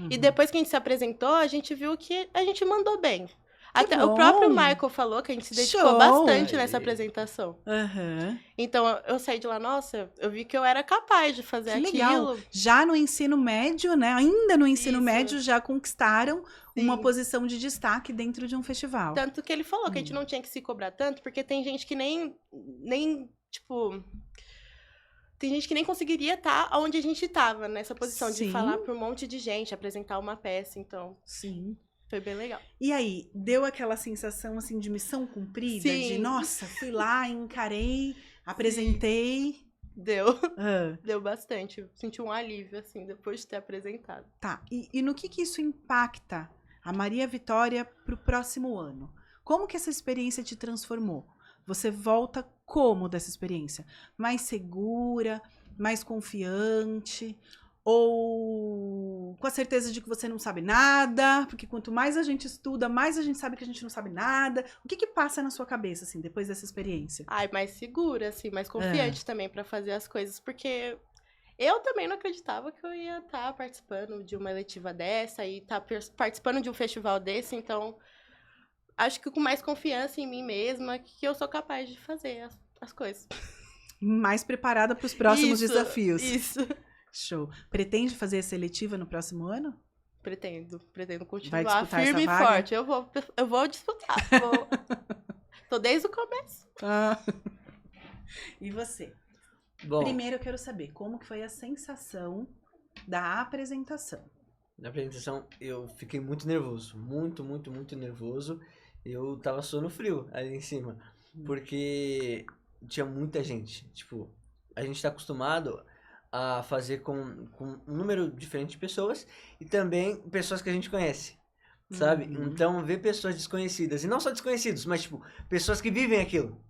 E depois que a gente se apresentou, a gente viu que a gente mandou bem. Até o bom. próprio Michael falou que a gente se dedicou Show. bastante nessa apresentação. Aham. Então, eu saí de lá, nossa, eu vi que eu era capaz de fazer Que aquilo. legal. Já no ensino médio, né? Ainda no ensino Isso. médio, já conquistaram uma Sim. posição de destaque dentro de um festival. Tanto que ele falou que a gente não tinha que se cobrar tanto, porque tem gente que nem tipo... Tem gente que nem conseguiria estar onde a gente estava, nessa posição Sim. de falar para um monte de gente, apresentar uma peça, então Sim. foi bem legal. E aí, deu aquela sensação, assim, de missão cumprida? Sim. De, nossa, fui lá, encarei, apresentei. Deu, Ah, deu bastante. Eu senti um alívio, assim, depois de ter apresentado. tá. E no que isso impacta a Maria Vitória pro próximo ano? Como que essa experiência te transformou? Você volta como dessa experiência? Mais segura, mais confiante, ou com a certeza de que você não sabe nada? Porque quanto mais a gente estuda, mais a gente sabe que a gente não sabe nada. O que passa na sua cabeça, assim, depois dessa experiência? Ai, mais segura, assim, mais confiante também para fazer as coisas, porque eu também não acreditava que eu ia estar participando de uma eletiva dessa e estar participando de um festival desse, então acho que com mais confiança em mim mesma, que eu sou capaz de fazer as coisas. Mais preparada para os próximos Isso, desafios. Isso. Show. Pretende fazer essa seletiva no próximo ano? Pretendo Vai continuar disputar firme e essa vaga? forte. Eu vou disputar. Tô desde o começo. Ah. E você? Bom, Primeiro eu quero saber como que foi a sensação da apresentação. na apresentação eu fiquei muito nervoso. Muito, muito, muito nervoso. Eu tava suando frio ali em cima. Porque tinha muita gente. Tipo, a gente tá acostumado a fazer com um número diferente de pessoas e também pessoas que a gente conhece, sabe? Uhum. Então, ver pessoas desconhecidas, e não só desconhecidos, mas, tipo, pessoas que vivem aquilo.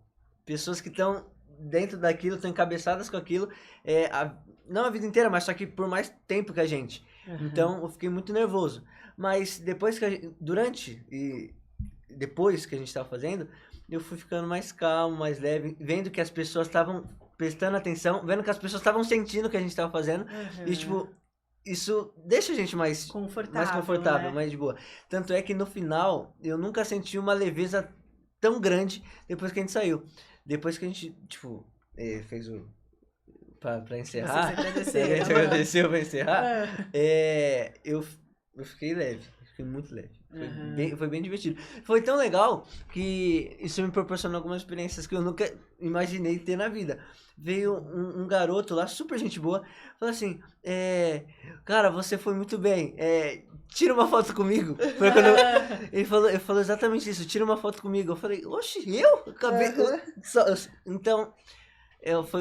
Pessoas que estão dentro daquilo, estão encabeçadas com aquilo, não a vida inteira, mas só que por mais tempo que a gente. Então, eu fiquei muito nervoso. Mas depois que durante e depois que a gente estava fazendo, eu fui ficando mais calmo, mais leve, vendo que as pessoas estavam prestando atenção, vendo que as pessoas estavam sentindo o que a gente estava fazendo. E, tipo, isso deixa a gente mais confortável, né? mais de boa. Tanto é que no final, eu nunca senti uma leveza tão grande depois que a gente saiu. Depois que a gente, tipo, fez o... Pra encerrar, Vocês a agradeceram. gente agradeceu pra encerrar, É. eu fiquei leve, fiquei muito leve. Uhum. Foi bem divertido. Foi tão legal que isso me proporcionou algumas experiências que eu nunca imaginei ter na vida. Veio um garoto lá, super gente boa, falou assim, cara, você foi muito bem, tira uma foto comigo. Foi quando ele falou exatamente isso, tira uma foto comigo. Eu falei, oxe, eu? Acabei... Então,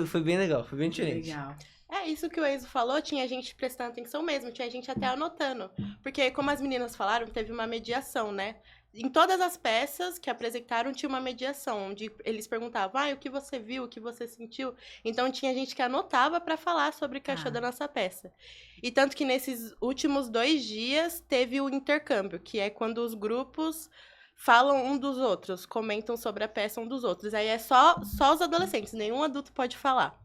foi bem legal, foi bem diferente. Legal. Isso que o Enzo falou, tinha gente prestando atenção mesmo, tinha gente até anotando. Porque, como as meninas falaram, teve uma mediação, né? Em todas as peças que apresentaram, tinha uma mediação, onde eles perguntavam, o que você viu, o que você sentiu. Então, tinha gente que anotava para falar sobre o que achou da nossa peça. E tanto que nesses últimos 2 dias, teve o intercâmbio, que é quando os grupos falam um dos outros, comentam sobre a peça um dos outros. Aí é só os adolescentes, nenhum adulto pode falar.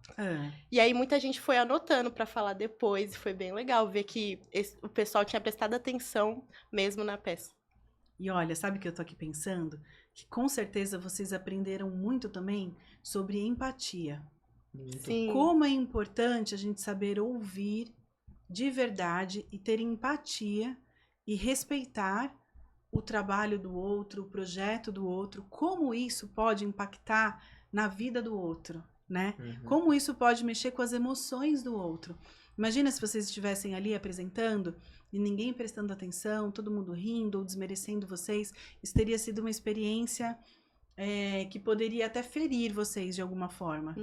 E aí muita gente foi anotando pra falar depois, e foi bem legal ver que o pessoal tinha prestado atenção mesmo na peça. E olha, sabe o que eu tô aqui pensando? Que com certeza vocês aprenderam muito também sobre empatia. Sim. Como é importante a gente saber ouvir de verdade e ter empatia e respeitar o trabalho do outro, o projeto do outro, como isso pode impactar na vida do outro, né? Como isso pode mexer com as emoções do outro. Imagina se vocês estivessem ali apresentando e ninguém prestando atenção, todo mundo rindo ou desmerecendo vocês. Isso teria sido uma experiência que poderia até ferir vocês de alguma forma.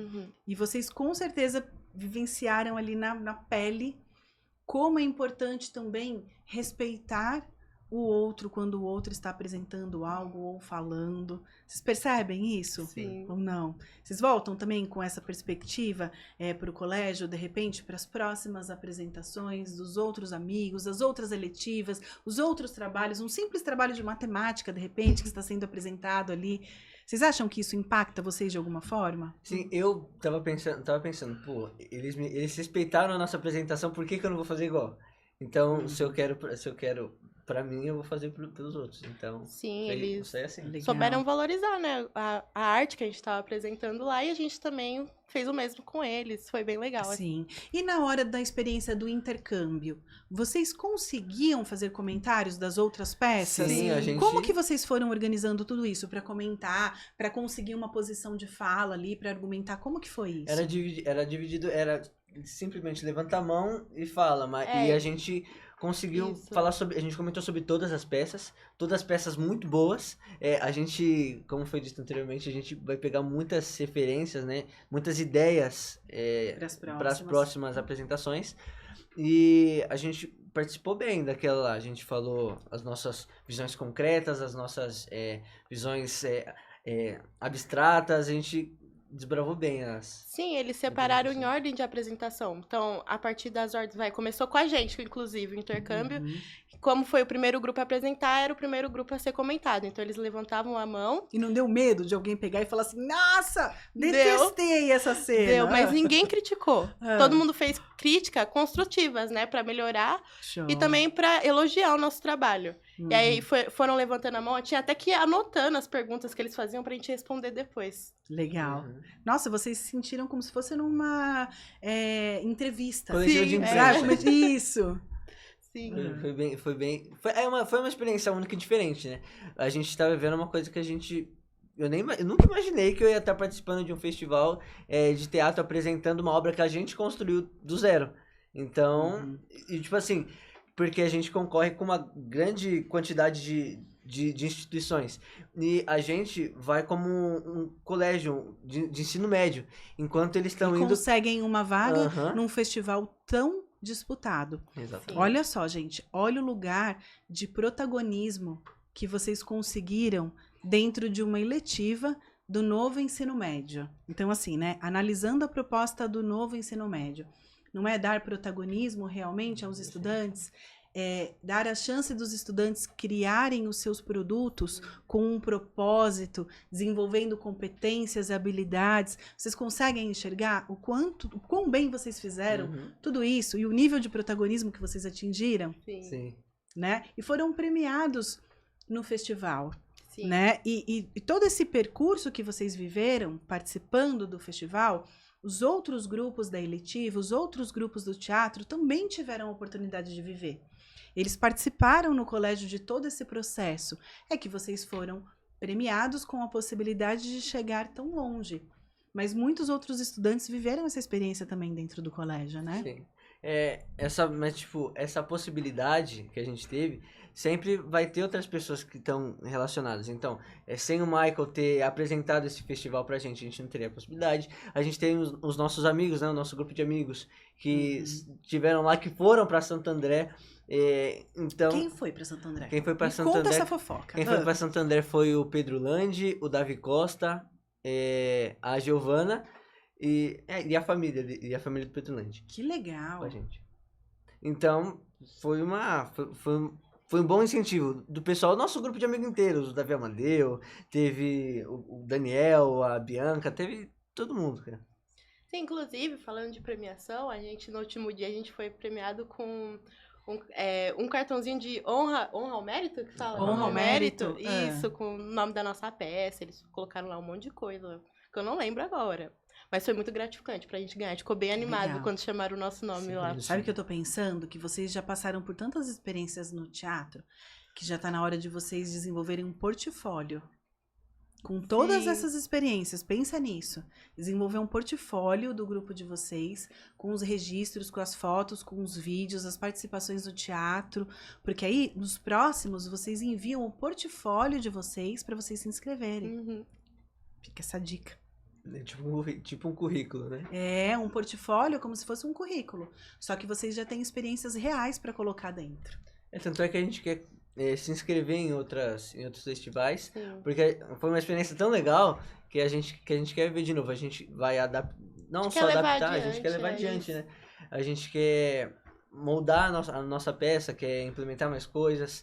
E vocês com certeza vivenciaram ali na pele como é importante também respeitar o outro quando o outro está apresentando algo ou falando. Vocês percebem isso? Sim. Ou não? Vocês voltam também com essa perspectiva para o colégio, de repente, para as próximas apresentações dos outros amigos, as outras eletivas, os outros trabalhos, um simples trabalho de matemática, de repente, que está sendo apresentado ali. Vocês acham que isso impacta vocês de alguma forma? Sim, eu tava pensando, pô, eles respeitaram a nossa apresentação, por que eu não vou fazer igual? Então, se eu quero pra mim, eu vou fazer pelos outros. Então, sim, eles assim. Legal. souberam valorizar, né, a arte que a gente estava apresentando lá, e a gente também fez o mesmo com eles. Foi bem legal. Sim. E na hora da experiência do intercâmbio, vocês conseguiam fazer comentários das outras peças? Sim, a gente... Como que vocês foram organizando tudo isso para comentar, para conseguir uma posição de fala ali, para argumentar? Como que foi isso? Era dividido, era simplesmente levanta a mão e fala, e a gente conseguiu falar sobre, a gente comentou sobre todas as peças muito boas. A gente, como foi dito anteriormente, a gente vai pegar muitas referências, né, muitas ideias para as próximas apresentações. E a gente participou bem daquela lá. A gente falou as nossas visões concretas, as nossas visões abstratas. A gente desbravou bem as... Sim, eles separaram em ordem de apresentação. Então, a partir das ordens... Começou com a gente, inclusive, o intercâmbio. Como foi o primeiro grupo a apresentar, era o primeiro grupo a ser comentado. Então, eles levantavam a mão. E não deu medo de alguém pegar e falar assim, nossa, detestei essa cena. Deu, mas ninguém criticou. Todo mundo fez crítica construtivas, né? Pra melhorar. Show. E também pra elogiar o nosso trabalho. E aí foram levantando a mão. Tinha até que ir anotando as perguntas que eles faziam pra gente responder depois. Legal. Nossa, vocês se sentiram como se fosse numa entrevista. Coletiva de imprensa. Isso. Sim. Foi uma experiência única e diferente, né? A gente estava vendo uma coisa que eu nunca imaginei que eu ia estar participando de um festival de teatro apresentando uma obra que a gente construiu do zero. Então, e tipo assim, porque a gente concorre com uma grande quantidade de instituições. E a gente vai como um colégio de ensino médio, enquanto eles estão indo... conseguem uma vaga num festival tão disputado. Exatamente. Olha só, gente, olha o lugar de protagonismo que vocês conseguiram dentro de uma eletiva do novo ensino médio. Então, assim, né, analisando a proposta do novo ensino médio, não é dar protagonismo realmente aos estudantes, dar a chance dos estudantes criarem os seus produtos com um propósito, desenvolvendo competências e habilidades. Vocês conseguem enxergar o quão bem vocês fizeram tudo isso e o nível de protagonismo que vocês atingiram, Sim. né? E foram premiados no festival. Sim. Né? E todo esse percurso que vocês viveram participando do festival, os outros grupos da eletiva, os outros grupos do teatro também tiveram a oportunidade de viver. Eles participaram no colégio de todo esse processo. É que vocês foram premiados com a possibilidade de chegar tão longe. Mas muitos outros estudantes viveram essa experiência também dentro do colégio, né? Sim. Essa possibilidade que a gente teve, sempre vai ter outras pessoas que estão relacionadas. Então, sem o Michael ter apresentado esse festival pra gente, a gente não teria a possibilidade. A gente tem os nossos amigos, né? O nosso grupo de amigos que estiveram lá, que foram pra Santo André. Então, Quem foi pra Santo André? Quem foi pra Me Santo conta André? essa fofoca. Quem foi pra Santo André foi o Pedro Landi, o Davi Costa, a Giovana e a família do Pedro Landi. Que legal. Com a gente. Então, foi um bom incentivo do pessoal, nosso grupo de amigos inteiros, o Davi Amadeu, teve o Daniel, a Bianca, teve todo mundo, cara. Sim, inclusive, falando de premiação, a gente, no último dia, a gente foi premiado com um cartãozinho de honra ao mérito, que fala? Honra ao mérito? Isso, com o nome da nossa peça, eles colocaram lá um monte de coisa, que eu não lembro agora. Mas foi muito gratificante pra gente ganhar. A gente ficou bem animado Legal. quando chamaram o nosso nome lá. Sabe o que eu tô pensando? Que vocês já passaram por tantas experiências no teatro que já tá na hora de vocês desenvolverem um portfólio. Com todas Sim. essas experiências, pensa nisso. Desenvolver um portfólio do grupo de vocês, com os registros, com as fotos, com os vídeos, as participações no teatro. Porque aí, nos próximos, vocês enviam o portfólio de vocês para vocês se inscreverem. Uhum. Fica essa dica. Tipo um currículo, né? É, um portfólio como se fosse um currículo. Só que vocês já têm experiências reais para colocar dentro. Tanto é que a gente quer se inscrever em outros festivais, Sim. porque foi uma experiência tão legal que a gente quer ver de novo. A gente vai adaptar, não A gente só quer levar adaptar, a gente quer levar adiante, adiante, isso. né? A gente quer moldar a nossa peça, quer implementar mais coisas.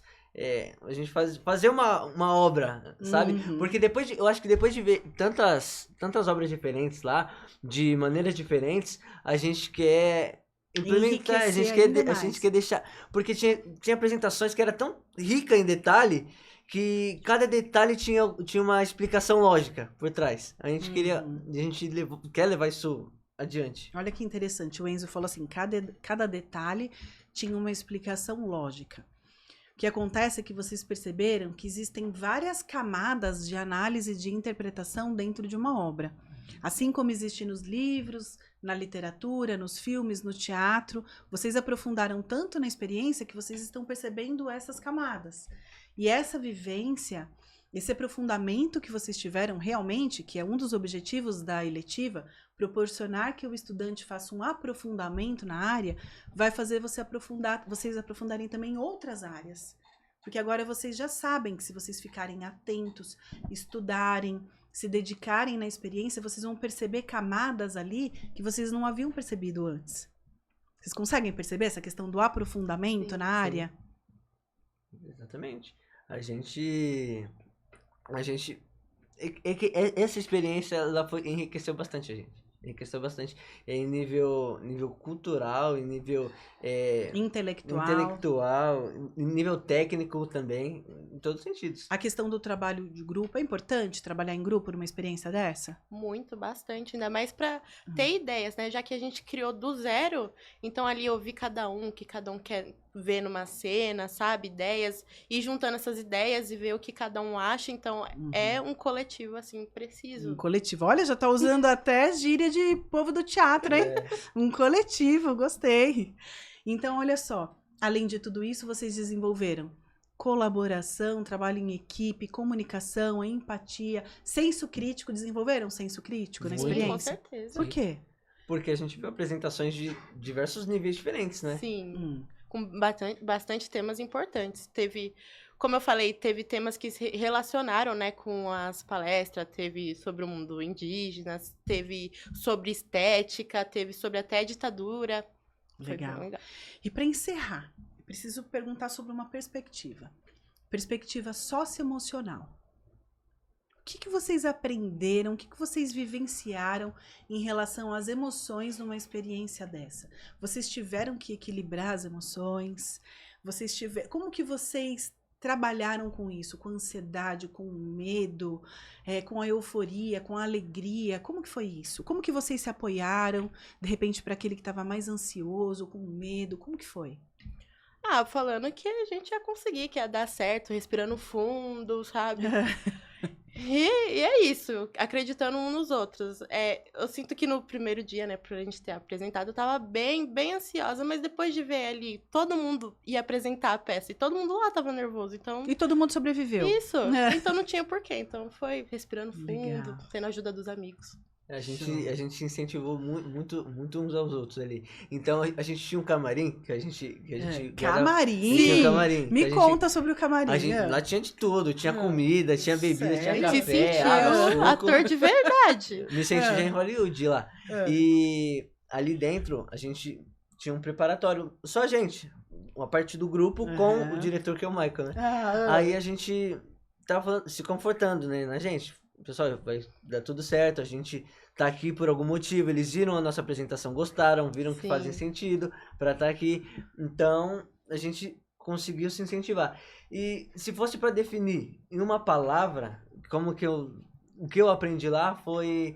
A gente fazer uma obra, sabe? Uhum. Porque eu acho que depois de ver tantas obras diferentes lá, de maneiras diferentes, a gente quer implementar, a gente Enriquecer ainda quer mais. deixar. Porque tinha apresentações que era tão rica em detalhe que cada detalhe tinha uma explicação lógica por trás. A gente quer levar isso adiante. Olha que interessante, o Enzo falou assim, cada detalhe tinha uma explicação lógica. O que acontece é que vocês perceberam que existem várias camadas de análise e de interpretação dentro de uma obra. Assim como existe nos livros, na literatura, nos filmes, no teatro, vocês aprofundaram tanto na experiência que vocês estão percebendo essas camadas. E essa vivência, esse aprofundamento que vocês tiveram realmente, que é um dos objetivos da eletiva, proporcionar que o estudante faça um aprofundamento na área, vai fazer vocês aprofundarem também em outras áreas. Porque agora vocês já sabem que se vocês ficarem atentos, estudarem, se dedicarem na experiência, vocês vão perceber camadas ali que vocês não haviam percebido antes. Vocês conseguem perceber essa questão do aprofundamento Sim, na área? Exatamente. Essa experiência enriqueceu bastante a gente. Enriqueceu bastante em nível cultural, em nível intelectual, em nível técnico também, em todos os sentidos. A questão do trabalho de grupo, é importante trabalhar em grupo numa experiência dessa? Muito, bastante. Ainda mais pra ter ideias, né? Já que a gente criou do zero, então ali ouvir cada um, o que cada um quer ver numa cena, sabe? Ideias, ir juntando essas ideias e ver o que cada um acha. Então, é um coletivo, assim, preciso. Um coletivo. Olha, já tá usando até gíria de povo do teatro, hein? Um coletivo, gostei. Então, olha só. Além de tudo isso, vocês desenvolveram colaboração, trabalho em equipe, comunicação, empatia, senso crítico. Desenvolveram senso crítico na Muito. Com experiência? certeza. Por quê? Porque a gente viu apresentações de diversos níveis diferentes, né? Sim. Com bastante temas importantes. Como eu falei, teve temas que se relacionaram, né, com as palestras, teve sobre o mundo indígena, teve sobre estética, teve sobre até ditadura. Foi Legal. bem legal. E para encerrar, preciso perguntar sobre uma perspectiva. Perspectiva socioemocional. O que vocês aprenderam, o que vocês vivenciaram em relação às emoções numa experiência dessa? Vocês tiveram que equilibrar as emoções? Como que vocês trabalharam com isso? Com a ansiedade, com o medo, com a euforia, com a alegria? Como que foi isso? Como que vocês se apoiaram, de repente, para aquele que estava mais ansioso, com medo? Como que foi? Falando que a gente ia conseguir, que ia dar certo, respirando fundo, sabe? E é isso, acreditando uns nos outros. Eu sinto que no primeiro dia, né, pra gente ter apresentado, eu tava bem, bem ansiosa, mas depois de ver ali, todo mundo ia apresentar a peça, e todo mundo lá tava nervoso, então... E todo mundo sobreviveu. Isso, então não tinha porquê, então foi respirando fundo, Legal. tendo a ajuda dos amigos. A gente incentivou muito uns aos outros ali. Então a gente tinha um camarim que a gente Camarim? Tinha um camarim. Me conta sobre o camarim. Lá tinha de tudo, tinha comida, tinha bebida, tinha A gente se café, sentiu água, suco. ator de verdade. Me senti já em Hollywood lá. E ali dentro a gente tinha um preparatório, só a gente, uma parte do grupo com o diretor que é o Michael, né? Aí a gente tava se confortando, né, na gente. Pessoal, vai dar tudo certo, a gente tá aqui por algum motivo, eles viram a nossa apresentação, gostaram, viram que fazem sentido pra estar aqui, então a gente conseguiu se incentivar. E se fosse pra definir em uma palavra, o que eu aprendi lá foi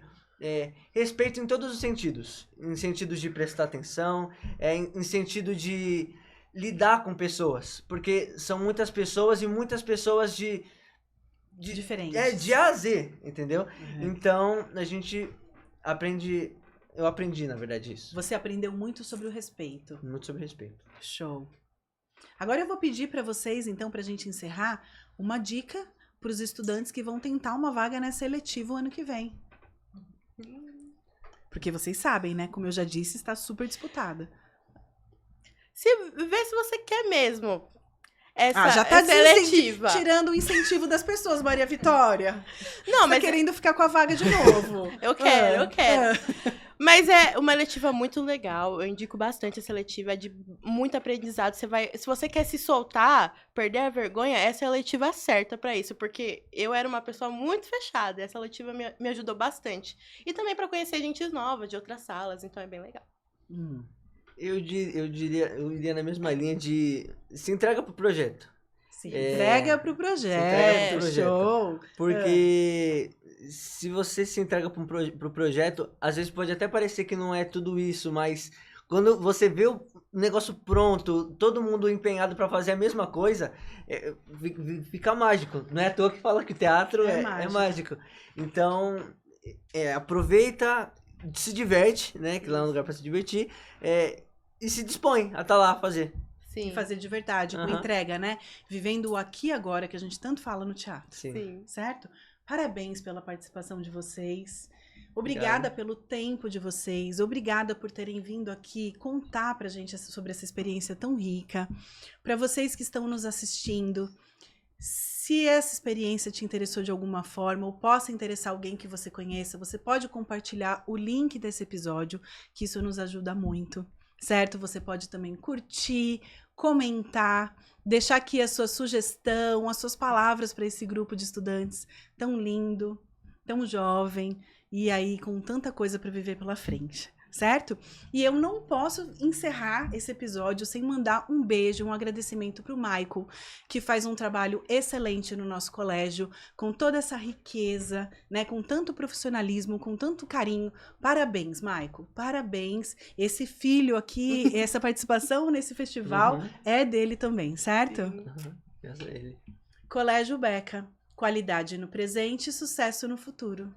respeito em todos os sentidos, em sentidos de prestar atenção, em sentido de lidar com pessoas, porque são muitas pessoas e muitas pessoas diferentes. De A a Z, entendeu? Então, eu aprendi, na verdade, isso. Você aprendeu muito sobre o respeito. Muito sobre respeito. Show. Agora eu vou pedir para vocês, então, pra gente encerrar, uma dica para os estudantes que vão tentar uma vaga nessa seletiva o ano que vem. Porque vocês sabem, né? Como eu já disse, está super disputada. Vê se você quer mesmo. Já tá seletiva. Tirando o incentivo das pessoas, Maria Vitória. Não, mas tá querendo ficar com a vaga de novo. Eu quero. Mas é uma eletiva muito legal. Eu indico bastante essa eletiva, é de muito aprendizado. Se você quer se soltar, perder a vergonha, essa é a eletiva certa pra isso, porque eu era uma pessoa muito fechada. Essa eletiva me ajudou bastante. E também pra conhecer gente nova de outras salas, então é bem legal. Eu iria na mesma linha de se entrega pro projeto. Se entrega pro projeto. Show. Porque se você se entrega pro projeto, às vezes pode até parecer que não é tudo isso, mas quando você vê o negócio pronto, todo mundo empenhado pra fazer a mesma coisa, fica mágico. Não é à toa que fala que teatro é mágico. Então, aproveita, se diverte, né? Que lá é um lugar pra se divertir. E se dispõe a estar lá a fazer. Sim. E fazer de verdade, com entrega, né? Vivendo o aqui e agora, que a gente tanto fala no teatro. Sim. Certo? Parabéns pela participação de vocês. Obrigada pelo tempo de vocês. Obrigada por terem vindo aqui contar pra gente sobre essa experiência tão rica. Para vocês que estão nos assistindo, se essa experiência te interessou de alguma forma ou possa interessar alguém que você conheça, você pode compartilhar o link desse episódio, que isso nos ajuda muito. Certo? Você pode também curtir, comentar, deixar aqui a sua sugestão, as suas palavras para esse grupo de estudantes tão lindo, tão jovem e aí com tanta coisa para viver pela frente. Certo? E eu não posso encerrar esse episódio sem mandar um beijo, um agradecimento para o Michael, que faz um trabalho excelente no nosso colégio, com toda essa riqueza, né? Com tanto profissionalismo, com tanto carinho. Parabéns, Michael. Parabéns. Esse filho aqui, essa participação nesse festival é dele também, certo? É ele. Colégio Beca. Qualidade no presente e sucesso no futuro.